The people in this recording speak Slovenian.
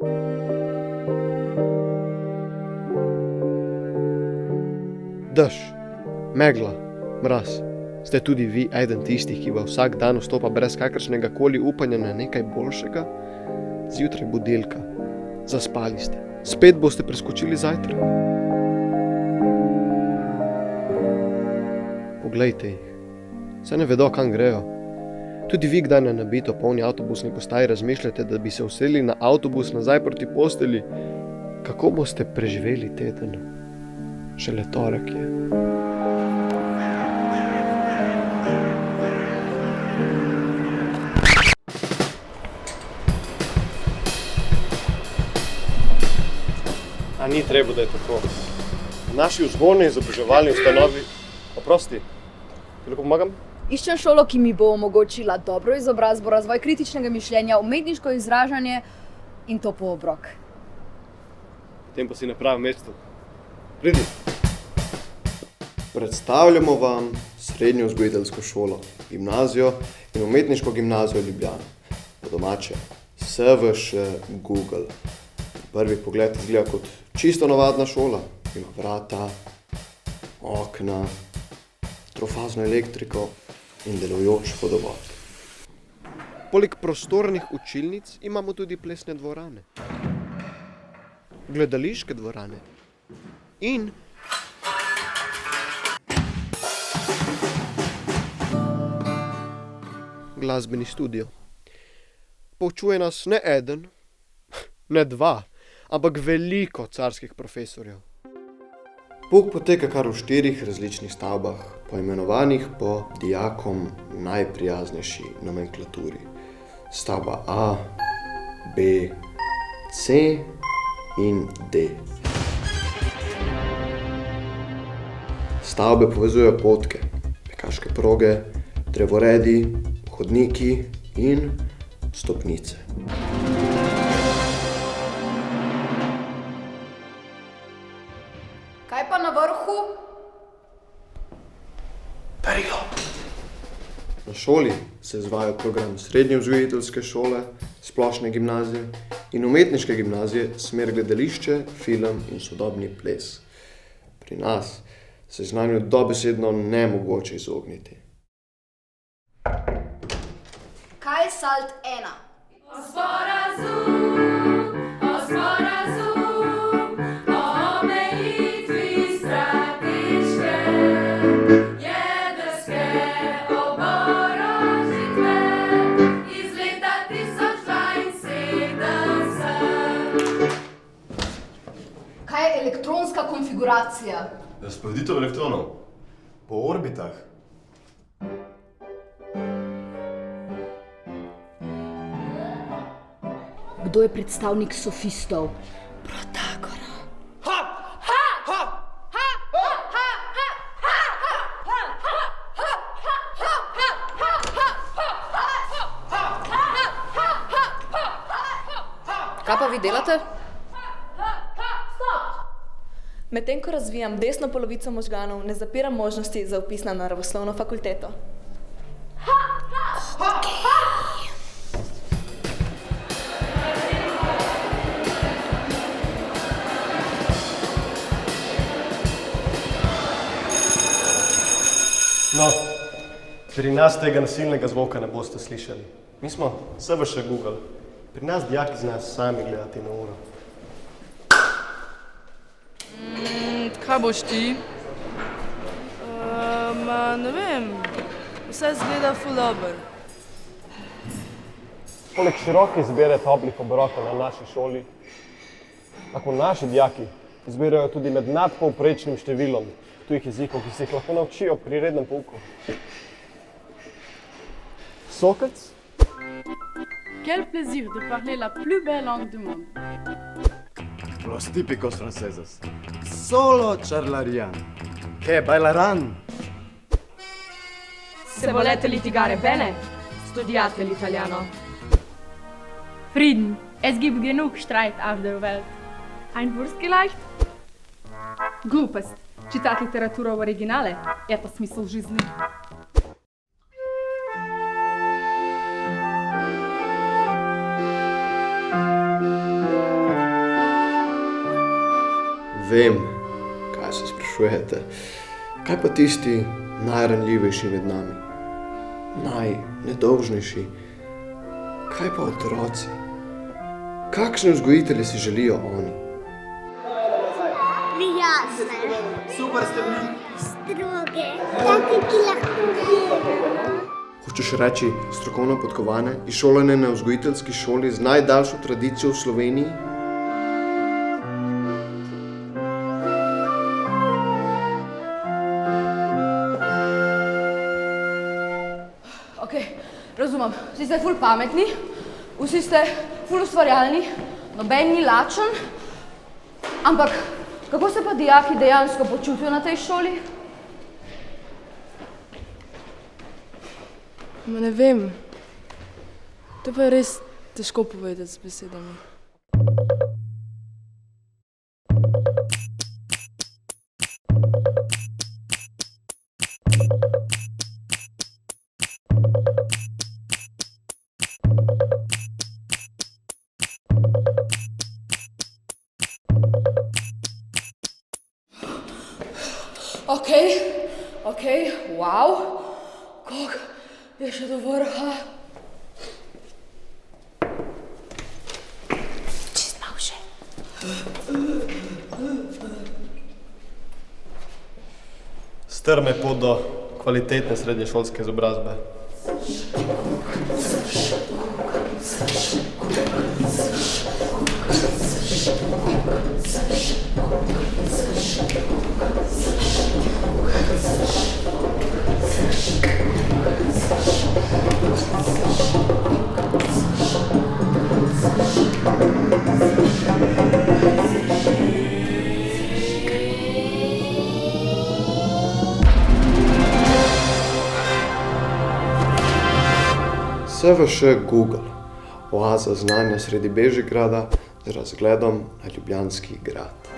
Dež, megla, mraz. Ste tudi vi eden tistih, ki v vsak dan vstopa brez kakršnega koli upanja na nekaj boljšega? Zjutraj budilka. Zaspali ste. Spet boste preskočili zajtrk. Poglejte jih. Saj ne vedo, kam grejo. Tudi vi kdaj na nabito polni avtobusni postaji razmišljate, da bi se usedli na avtobus nazaj proti postelji? Kako boste preživeli teden? Šele torek je. A ni treba, da je tako. V naši vzgojni izobraževalni ustanovi... Oprosti, ti lahko pomagam? Iščem šolo, ki mi bo omogočila dobro izobrazbo, razvoj kritičnega mišljenja, umetniško izražanje in to po obrok. Potem pa si na pravem mestu. Pridi. Predstavljamo vam srednjo vzgojiteljsko šolo, gimnazijo in umetniško gimnazijo Ljubljana. Po domače, SVŠ Google. Prvi pogled izgleda kot čisto navadna šola. Ima vrata, okna, trofazno elektriko in delujoč vodovod. Poleg prostornih učilnic imamo tudi plesne dvorane, gledališke dvorane in glasbeni studio. Poučuje nas ne eden, ne dva, ampak veliko carskih profesorjev. Pouk poteka kar v 4 različnih stavbah, poimenovanih po dijakom najprijaznejši nomenklaturi. Stavba A, B, C in D. Stavbe povezujejo potke, pekaške proge, drevoredi, hodniki in stopnice. Kaj pa na vrhu? Perigo! Na šoli se izvaja program srednje vzgojiteljske šole, splošne gimnazije in umetniške gimnazije, smer gledališče, film in sodobni ples. Pri nas se znanju dobesedno nemogoče izogniti. Kaj je salt 1? Kaj je elektronska konfiguracija? Razporeditev elektronov po orbitah. Kdo je predstavnik sofistov? Protagora. Kaj pa vi delate? Medtem ko razvijam desno polovico možganov, ne zapiram možnosti za vpis na naravoslovno fakulteto. No, pri nas tega nasilnega zvoka ne boste slišali. Mi smo SVŠ Google. Pri nas dijaki znajo sami gledati na uro. Kaj boš ti? Ne vem, vse zgleda ful dobro. Poleg široke izbire toplih obrokov na naši šoli, lahko naši dijaki izbirajo tudi med nadpovprečnim številom tujih jezikov, ki se jih lahko naučijo pri rednem pouku. Sokec? Quel plaisir de parler la plus belle langue du monde. Los típicos franceses. Solo charlarían. Che bailaran? Se volete litigare bene, studiate l'italiano. Frieden. Es gibt genug Streit auf der Welt. Ein Wurst vielleicht? Глупость. Читать литературу в оригинале – это смысл жизни. Vem, kaj se sprašujete. Kaj pa tisti najranljivejši med nami? Najnedolžnejši? Kaj pa otroci? Kakšne vzgojitelje si želijo oni? Prijazne, Super ste bili. stroge, take, ki lahko gledajo. Hočeš reči strokovno podkovane, izšolane na vzgojiteljski šoli z najdaljšo tradicijo v Sloveniji? Ok, razumem. Vsi ste ful pametni, vsi ste ful ustvarjalni, noben ni lačen. Ampak kako se pa dijaki dejansko počutijo na tej šoli? Ma ne vem. To pa je res težko povedati z besedami. Ok, wow, koliko je še do vrha? Čist malo še. Strme pot do kvalitetne srednješolske izobrazbe. SVŠ Google, oaza znanja sredi Bežigrada z razgledom na Ljubljanski grad.